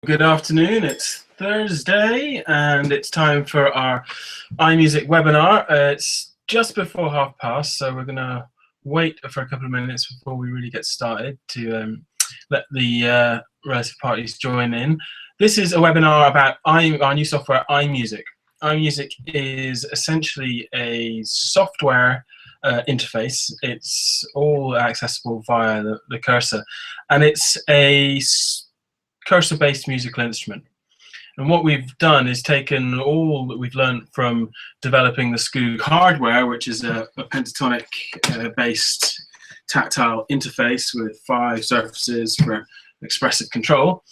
Good afternoon, it's Thursday and it's time for our iMusic webinar. It's just before past, so we're going to wait for a couple of minutes before we really get started to let the relative parties join in. This is a webinar about our new software, iMusic. iMusic is essentially a software interface. It's all accessible via the cursor, and it's a cursor-based musical instrument. And what we've done is taken all that we've learned from developing the Skoog hardware, which is a pentatonic-based tactile interface with 5 surfaces for expressive control.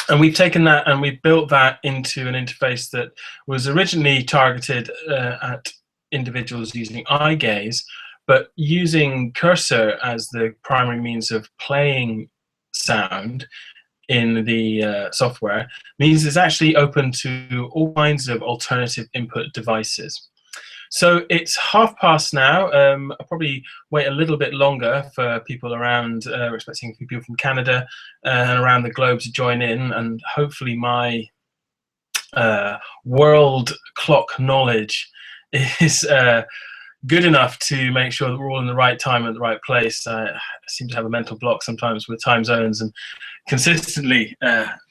And we've taken that and we've built that into an interface that was originally targeted at individuals using eyegaze, but using cursor as the primary means of playing sound in the software means it's actually open to all kinds of alternative input devices. So it's past now. I'll probably wait a little bit longer for people around. We're expecting a few people from Canada and around the globe to join in, and hopefully my world clock knowledge is good enough to make sure that we're all in the right time at the right place. I seem to have a mental block sometimes with time zones and consistently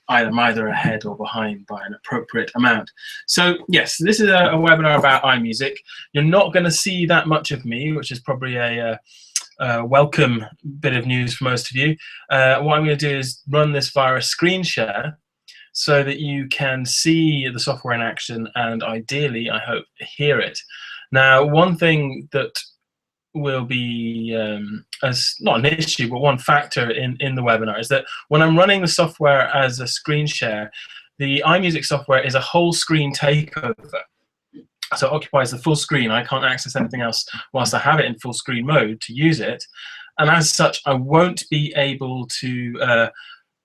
I'm either ahead or behind by an appropriate amount. So yes, this is a webinar about iMusic. You're not going to see that much of me, which is probably a welcome bit of news for most of you. What I'm going to do is run this via a screen share so that you can see the software in action and ideally, I hope, hear it. Now, one thing that will be as not an issue, but one factor in the webinar is that when I'm running the software as a screen share, the iMusic software is a whole screen takeover. So it occupies the full screen. I can't access anything else whilst I have it in full screen mode to use it. And as such, I won't be able to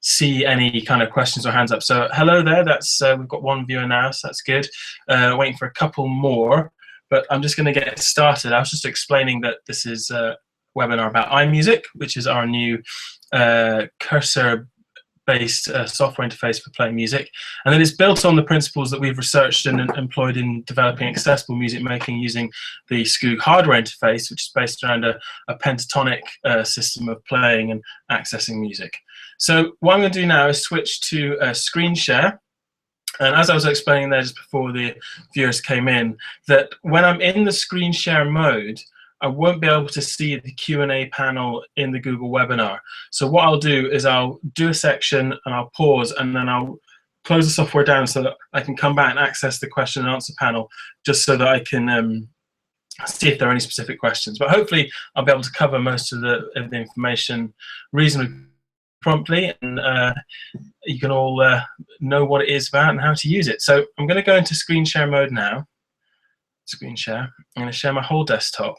see any kind of questions or hands up. So hello there, that's we've got one viewer now, so that's good. Waiting for a couple more. But I'm just going to get started. I was just explaining that this is a webinar about iMusic, which is our new cursor-based software interface for playing music. And it is built on the principles that we've researched and employed in developing accessible music making using the Skoog hardware interface, which is based around a pentatonic system of playing and accessing music. So what I'm going to do now is switch to a screen share. And as I was explaining there just before the viewers came in, that when I'm in the screen share mode, I won't be able to see the Q&A panel in the Google webinar. So what I'll do is I'll do a section and I'll pause and then I'll close the software down so that I can come back and access the question and answer panel just so that I can see if there are any specific questions. But hopefully I'll be able to cover most of the information reasonably promptly, and you can all know what it is about and how to use it. So I'm going to go into screen share mode now. Screen share. I'm going to share my whole desktop.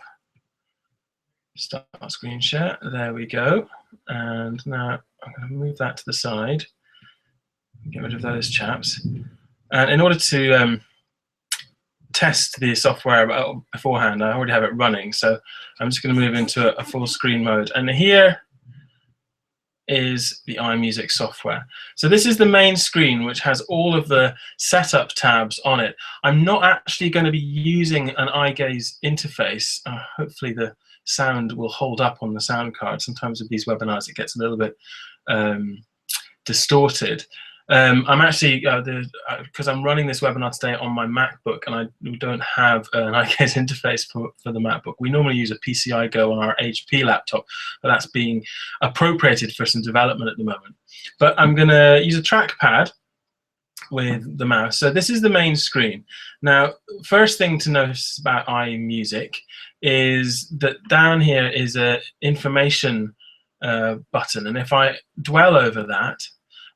Start screen share. There we go. And now I'm going to move that to the side. Get rid of those chaps. And in order to test the software beforehand, I already have it running. So I'm just going to move into a full screen mode. And here is the iMusic software. So this is the main screen, which has all of the setup tabs on it. I'm not actually going to be using an eyegaze interface. Hopefully the sound will hold up on the sound card. Sometimes with these webinars it gets a little bit distorted. I'm actually, because I'm running this webinar today on my MacBook and I don't have an eyegaze interface for the MacBook. We normally use a PCI Go on our HP laptop, but that's being appropriated for some development at the moment. But I'm going to use a trackpad with the mouse. So this is the main screen. Now, first thing to notice about iMusic is that down here is an information button. And if I dwell over that,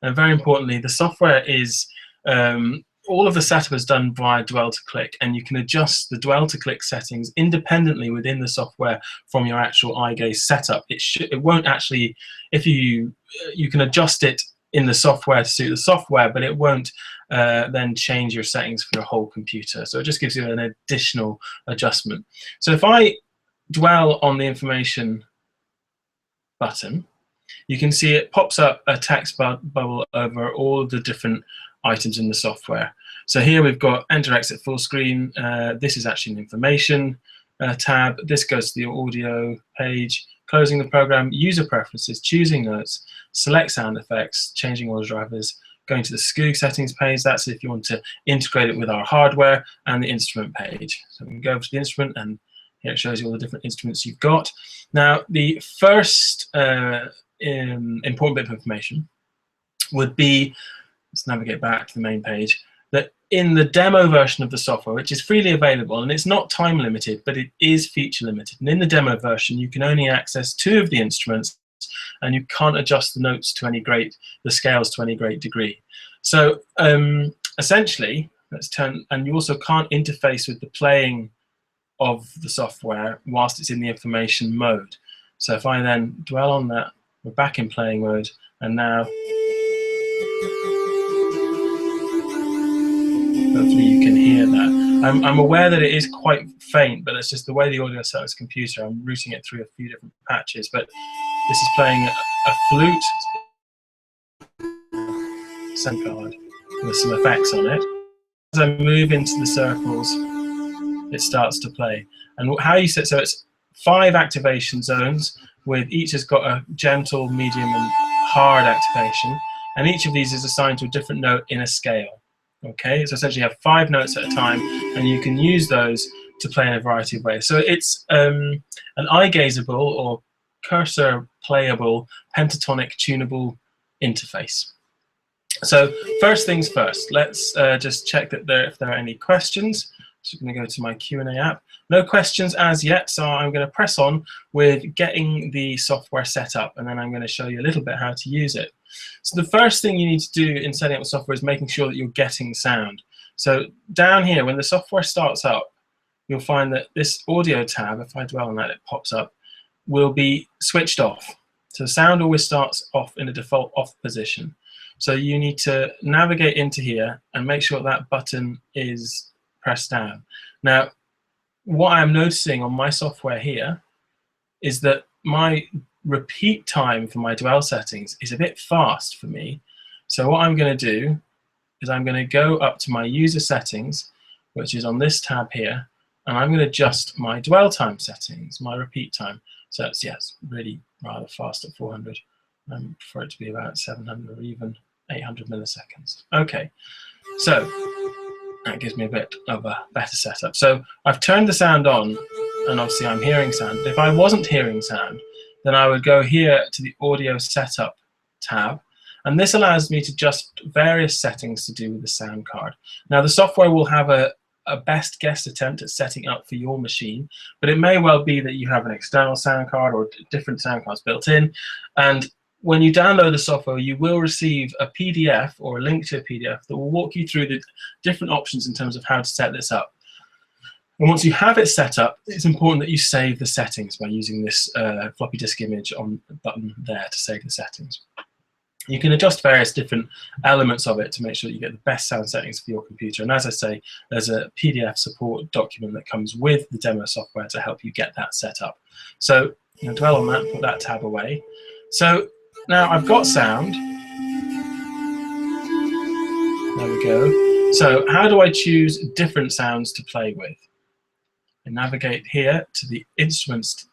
and very importantly, the software is, all of the setup is done via dwell to click, and you can adjust the dwell to click settings independently within the software from your actual eyegaze setup. It won't actually, if you can adjust it in the software to suit the software, but it won't then change your settings for your whole computer. So it just gives you an additional adjustment. So if I dwell on the information button, you can see it pops up a text bubble over all the different items in the software. So here we've got enter exit full screen. This is actually an information tab. This goes to the audio page, closing the program, user preferences, choosing notes, select sound effects, changing audio drivers, going to the Skoog settings page. That's if you want to integrate it with our hardware, and the instrument page. So we can go over to the instrument, and here it shows you all the different instruments you've got. Now, the first important bit of information would be, let's navigate back to the main page, that in the demo version of the software, which is freely available, and it's not time limited, but it is feature limited. And in the demo version, you can only access 2 of the instruments, and you can't adjust the notes to the scales to any great degree. So essentially, let's turn, and you also can't interface with the playing of the software whilst it's in the information mode. So if I then dwell on that, we're back in playing mode, and now hopefully you can hear that. I'm aware that it is quite faint, but it's just the way the audio set is computer. I'm routing it through a few different patches, but this is playing a flute, sound card, with some effects on it. As I move into the circles, it starts to play. And how you set, so it's 5 activation zones, with each has got a gentle, medium, and hard activation, and each of these is assigned to a different note in a scale. Okay, so essentially you have 5 notes at a time, and you can use those to play in a variety of ways. So it's an eye-gazeable or cursor playable pentatonic tunable interface. So first things first, let's just check that if there are any questions. So I'm going to go to my Q&A app. No questions as yet, so I'm going to press on with getting the software set up, and then I'm going to show you a little bit how to use it. So the first thing you need to do in setting up the software is making sure that you're getting sound. So down here, when the software starts up, you'll find that this audio tab, if I dwell on that, it pops up, will be switched off. So the sound always starts off in a default off position. So you need to navigate into here and make sure that button is pressed down. Now, what I'm noticing on my software here is that my repeat time for my dwell settings is a bit fast for me. So what I'm going to do is I'm going to go up to my user settings, which is on this tab here, and I'm going to adjust my dwell time settings, my repeat time. So it's, yes, really rather fast at 400. For it to be about 700 or even 800 milliseconds. Okay, so that gives me a bit of a better setup. So I've turned the sound on, and obviously I'm hearing sound. If I wasn't hearing sound, then I would go here to the audio setup tab, and this allows me to adjust various settings to do with the sound card. Now the software will have a best guess attempt at setting up for your machine, but it may well be that you have an external sound card or different sound cards built in, and when you download the software, you will receive a PDF or a link to a PDF that will walk you through the different options in terms of how to set this up. And once you have it set up, it's important that you save the settings by using this floppy disk image on the button there to save the settings. You can adjust various different elements of it to make sure that you get the best sound settings for your computer. And as I say, there's a PDF support document that comes with the demo software to help you get that set up. So you know, dwell on that, put that tab away. So now I've got sound. There we go. So how do I choose different sounds to play with? I navigate here to the instruments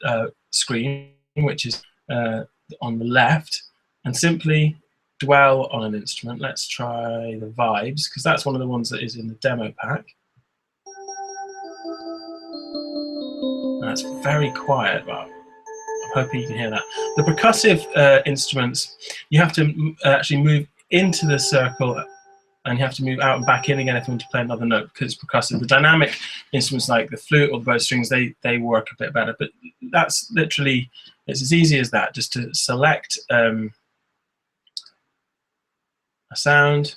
screen, which is on the left, and simply dwell on an instrument. Let's try the vibes, because that's one of the ones that is in the demo pack. That's very quiet, but I'm hoping you can hear that. The percussive instruments, you have to actually move into the circle, and you have to move out and back in again if you want to play another note, because it's percussive. The dynamic instruments like the flute or the bow strings, they work a bit better, but that's literally, it's as easy as that, just to select a sound,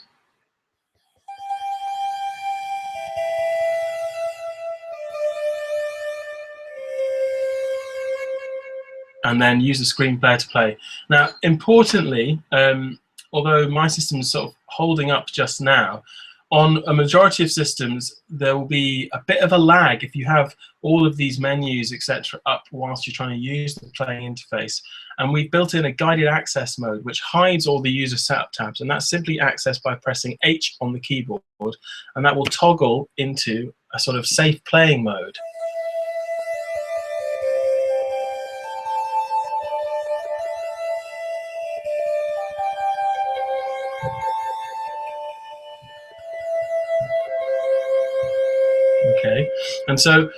and then use the screen player to play. Now, importantly, although my system is sort of holding up just now, On a majority of systems, there will be a bit of a lag if you have all of these menus, etc., up whilst you're trying to use the playing interface. And we've built in a guided access mode, which hides all the user setup tabs, and that's simply accessed by pressing H on the keyboard, and that will toggle into a sort of safe playing mode. Okay, and so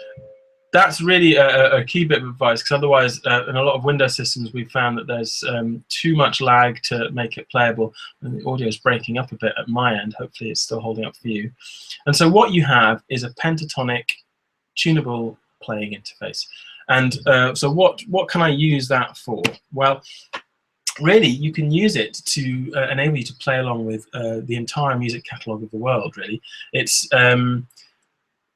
that's really a key bit of advice, because otherwise in a lot of Windows systems we've found that there's too much lag to make it playable, and the audio is breaking up a bit at my end. Hopefully it's still holding up for you. And so what you have is a pentatonic tunable playing interface. And so what can I use that for? Well, really, you can use it to enable you to play along with the entire music catalogue of the world, really. It's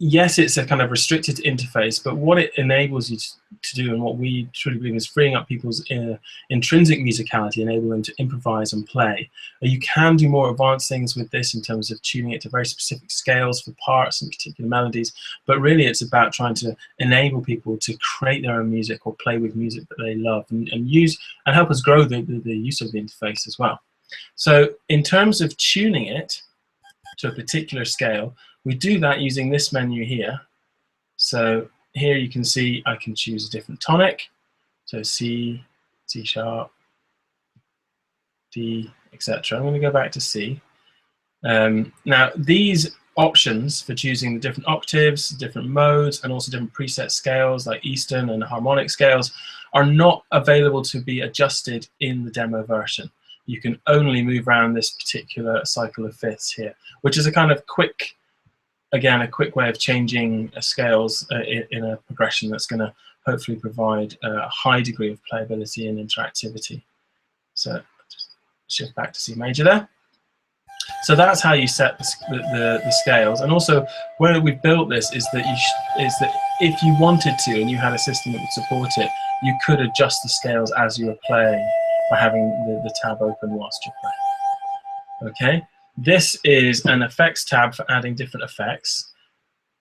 yes, it's a kind of restricted interface, but what it enables you to do, and what we truly believe, is freeing up people's intrinsic musicality, enabling them to improvise and play. You can do more advanced things with this in terms of tuning it to very specific scales for parts and particular melodies, but really it's about trying to enable people to create their own music or play with music that they love, and use and help us grow the use of the interface as well. So in terms of tuning it to a particular scale, we do that using this menu here. So here you can see I can choose a different tonic, so C, C sharp, D, etc. I'm going to go back to C. Now these options for choosing the different octaves, different modes, and also different preset scales like Eastern and harmonic scales are not available to be adjusted in the demo version. You can only move around this particular cycle of fifths here, which is a kind of quick, again, a quick way of changing scales in a progression that's going to hopefully provide a high degree of playability and interactivity. So just shift back to C major there. So that's how you set the scales. And also, where we've built this is that if you wanted to and you had a system that would support it, you could adjust the scales as you were playing by having the tab open whilst you're playing. Okay. This is an effects tab for adding different effects.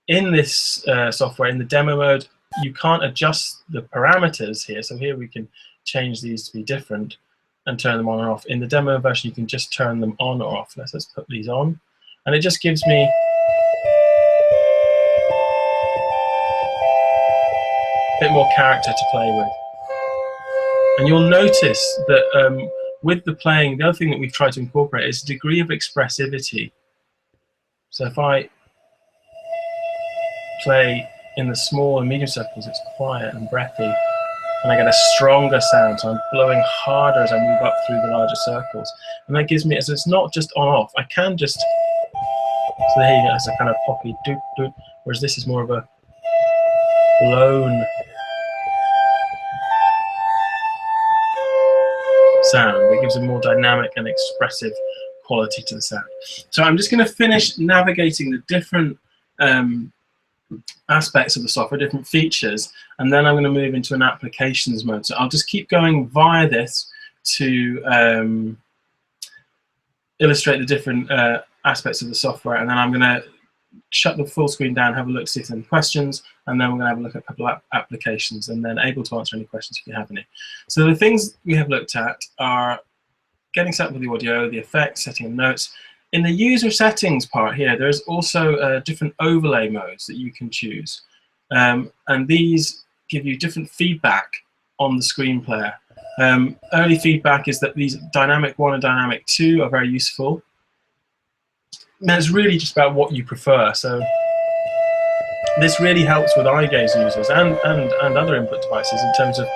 In this software, in the demo mode, you can't adjust the parameters here. So here we can change these to be different and turn them on or off. In the demo version, you can just turn them on or off. Let's put these on. And it just gives me a bit more character to play with. And you'll notice that with the playing, the other thing that we've tried to incorporate is a degree of expressivity. So if I play in the small and medium circles, it's quiet and breathy, and I get a stronger sound, so I'm blowing harder as I move up through the larger circles. And that gives me, so it's not just on-off, I can just, so there you go, it's a kind of poppy doot-doot, whereas this is more of a blown sound that gives a more dynamic and expressive quality to the sound. So I'm just going to finish navigating the different aspects of the software, different features, and then I'm going to move into an applications mode. So I'll just keep going via this to illustrate the different aspects of the software, and then I'm going to shut the full screen down, have a look, see if there are any questions, and then we're going to have a look at a couple of applications, and then able to answer any questions if you have any. So the things we have looked at are getting set up with the audio, the effects, setting of notes. In the user settings part here, there's also different overlay modes that you can choose. And these give you different feedback on the screen player. Early feedback is that these dynamic 1 and dynamic 2 are very useful. And it's really just about what you prefer. So this really helps with eyegaze users and other input devices in terms of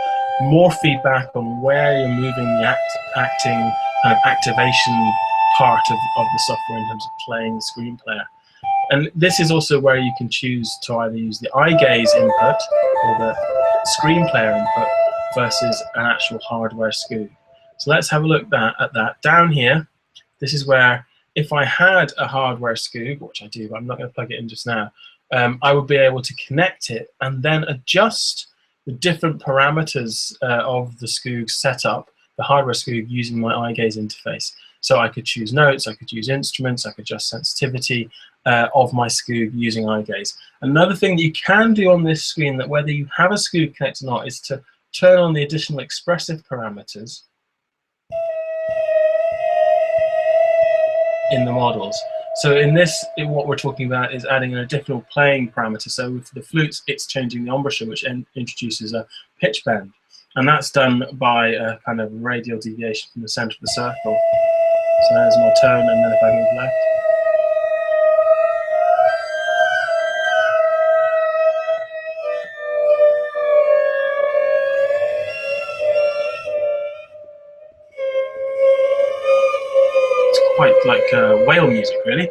more feedback on where you're moving the acting kind of activation part of the software in terms of playing the screen player. And this is also where you can choose to either use the eyegaze input or the screen player input versus an actual hardware SCOOG. So let's have a look at that. Down here, this is where if I had a hardware SCOOG, which I do, but I'm not going to plug it in just now, I would be able to connect it and then adjust the different parameters of the SCOOG setup, the hardware SCOOG, using my eyegaze interface. So I could choose notes, I could use instruments, I could adjust sensitivity of my Skoog using eyegaze. Another thing that you can do on this screen, that whether you have a Skoog connected or not, is to turn on the additional expressive parameters in the models. So in this, what we're talking about is adding an additional playing parameter. So for the flutes, it's changing the embouchure, which introduces a pitch bend. And that's done by a kind of radial deviation from the center of the circle. So there's my tone, and then if I move left. It's quite like whale music, really.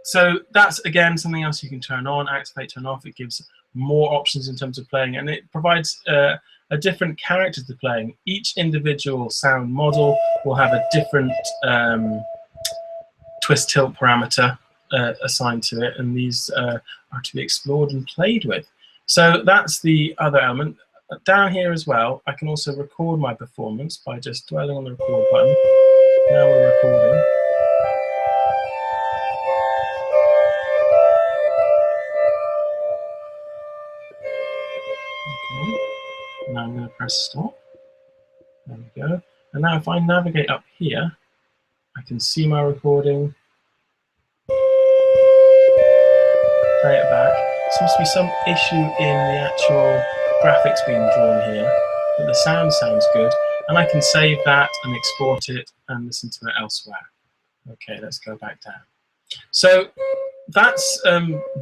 So that's, again, something else you can turn on, activate, turn off. It gives more options in terms of playing, and it provides a different character to playing. Each individual sound model will have a different twist tilt parameter assigned to it, and these are to be explored and played with. So that's the other element. Down here as well, I can also record my performance by just dwelling on the record button. Now we're recording. Okay. Now I'm going to press stop. There we go. And now if I navigate up here, I can see my recording, play it back. Seems to be some issue in the actual graphics being drawn here, but the sound sounds good, and I can save that and export it and listen to it elsewhere. Okay, let's go back down. So that's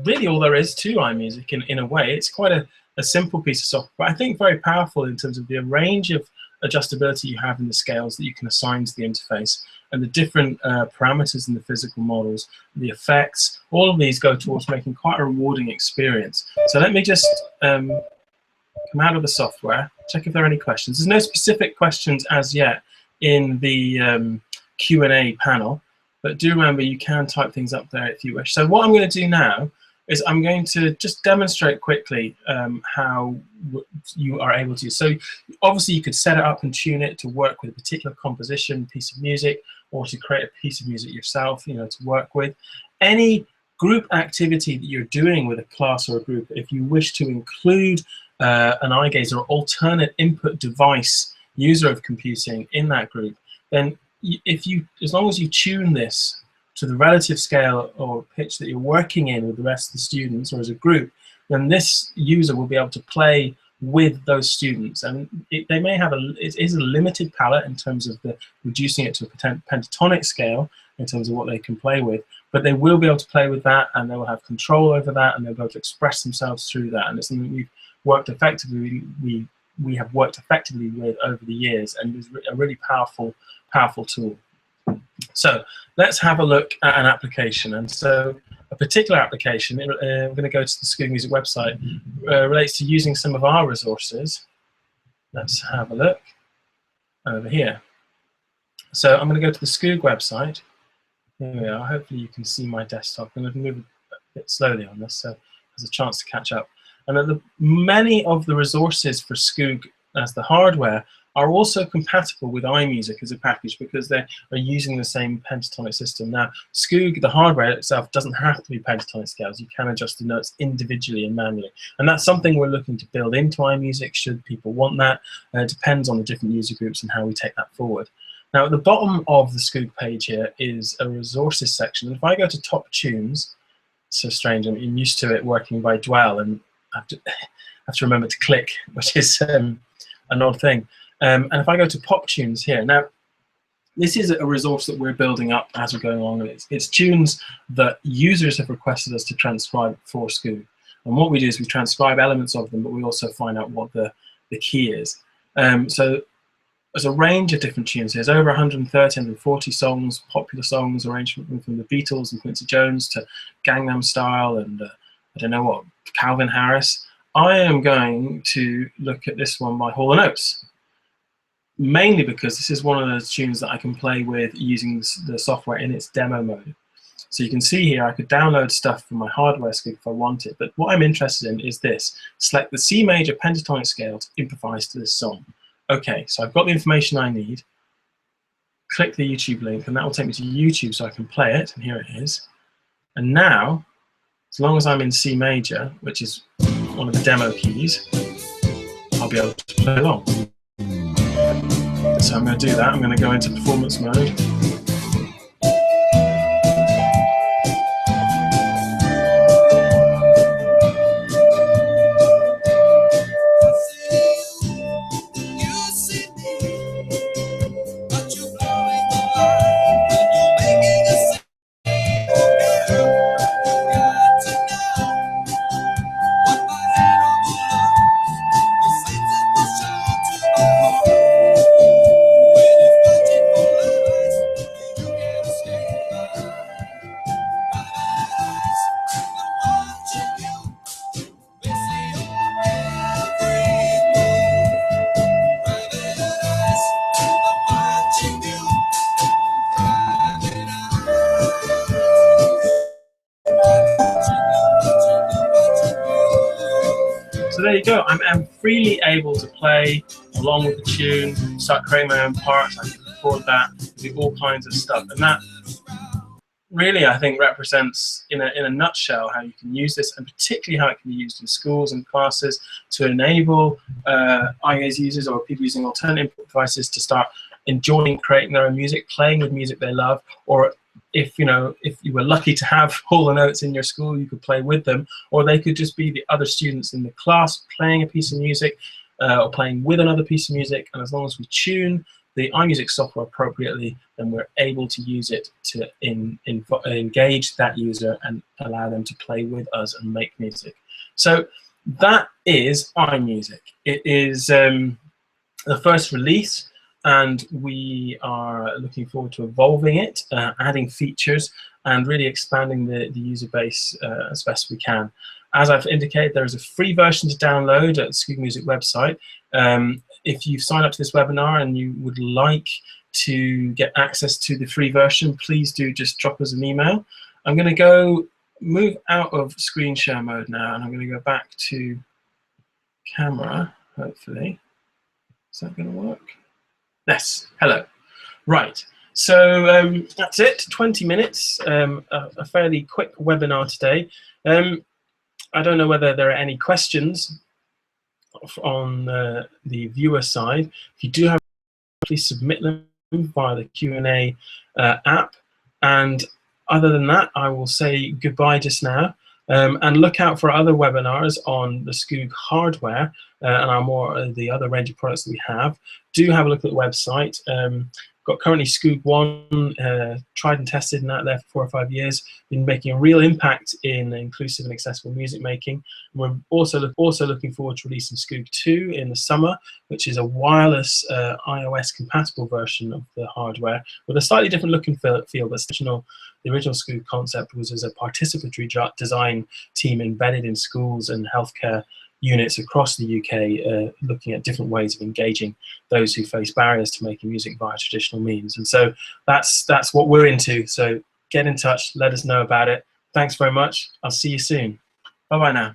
really all there is to iMusic in a way. It's quite a simple piece of software, but I think very powerful in terms of the range of adjustability you have in the scales that you can assign to the interface, and the different parameters in the physical models, the effects. All of these go towards making quite a rewarding experience. So let me just come out of the software, check if there are any questions. There's no specific questions as yet in the Q&A panel, but do remember you can type things up there if you wish. So what I'm going to do now is I'm going to just demonstrate quickly how you are able to. So obviously you could set it up and tune it to work with a particular composition, piece of music, or to create a piece of music yourself, you know, to work with. Any group activity that you're doing with a class or a group, if you wish to include an eyegaze or alternate input device user of computing in that group, then as long as you tune this to the relative scale or pitch that you're working in with the rest of the students or as a group, then this user will be able to play with those students. And they may have it is a limited palette in terms of reducing it to a pentatonic scale in terms of what they can play with, but they will be able to play with that, and they will have control over that, and they'll be able to express themselves through that. And it's something we've worked effectively, we have worked effectively with over the years, and it's a really powerful tool. So let's have a look at an application. And so a particular application, we're going to go to the Skoog Music website, relates to using some of our resources. Let's have a look over here. So I'm going to go to the Skoog website. Here we are. Hopefully you can see my desktop. I'm going to move a bit slowly on this, so there's a chance to catch up. And many of the resources for Skoog as the hardware are also compatible with iMusic as a package, because they are using the same pentatonic system. Now, Skoog, the hardware itself, doesn't have to be pentatonic scales. You can adjust the notes individually and manually. And that's something we're looking to build into iMusic, should people want that. It depends on the different user groups and how we take that forward. Now, at the bottom of the Skoog page here is a resources section. And if I go to top tunes, it's so strange, I'm used to it working by dwell, and I have to remember to click, which is an odd thing. And if I go to pop tunes here, now this is a resource that we're building up as we're going along. It's tunes that users have requested us to transcribe for Skoog. And what we do is we transcribe elements of them, but we also find out what the key is. So there's a range of different tunes. There's over 130, 140 songs, popular songs, arranged from the Beatles and Quincy Jones to Gangnam Style and I don't know what, Calvin Harris. I am going to look at this one by Hall & Oates, mainly because this is one of those tunes that I can play with using the software in its demo mode. So you can see here I could download stuff from my hardware Skoog if I wanted, but what I'm interested in is this. Select the C major pentatonic scale to improvise to this song. Okay, so I've got the information I need. click the YouTube link, and that will take me to YouTube so I can play it, and here it is. And now, as long as I'm in C major, which is one of the demo keys, I'll be able to play along. So I'm going to do that. I'm going to go into performance mode. So there you go. I'm freely able to play along with the tune, start creating my own parts. I can record that, do all kinds of stuff, and that really, I think, represents in a nutshell how you can use this, and particularly how it can be used in schools and classes to enable eyegaze users or people using alternate input devices to start enjoying creating their own music, playing with music they love, or if you were lucky to have all the notes in your school, you could play with them, or they could just be the other students in the class playing a piece of music or playing with another piece of music. And as long as we tune the iMusic software appropriately, then we're able to use it to engage that user and allow them to play with us and make music. So that is iMusic. It is the first release, and we are looking forward to evolving it, adding features, and really expanding the user base as best we can. As I've indicated, there is a free version to download at the Skoog Music website. If you've signed up to this webinar and you would like to get access to the free version, please do just drop us an email. I'm going to move out of screen share mode now, and I'm going to go back to camera, hopefully. Is that going to work? Yes, hello. Right, so that's it, 20 minutes, a fairly quick webinar today. I don't know whether there are any questions on the viewer side. If you do have, please submit them via the Q&A app. And other than that, I will say goodbye just now. And look out for other webinars on the Skoog hardware and the other range of products that we have. Do have a look at the website. Got currently Skoog One, tried and tested and out there for 4 or 5 years, been making a real impact in inclusive and accessible music making. And we're also looking forward to releasing Skoog 2 in the summer, which is a wireless iOS compatible version of the hardware with a slightly different look and feel. The original Skoog concept was as a participatory design team embedded in schools and healthcare units across the UK, looking at different ways of engaging those who face barriers to making music via traditional means. And so that's what we're into. So get in touch, let us know about it. Thanks very much. I'll see you soon. Bye-bye now.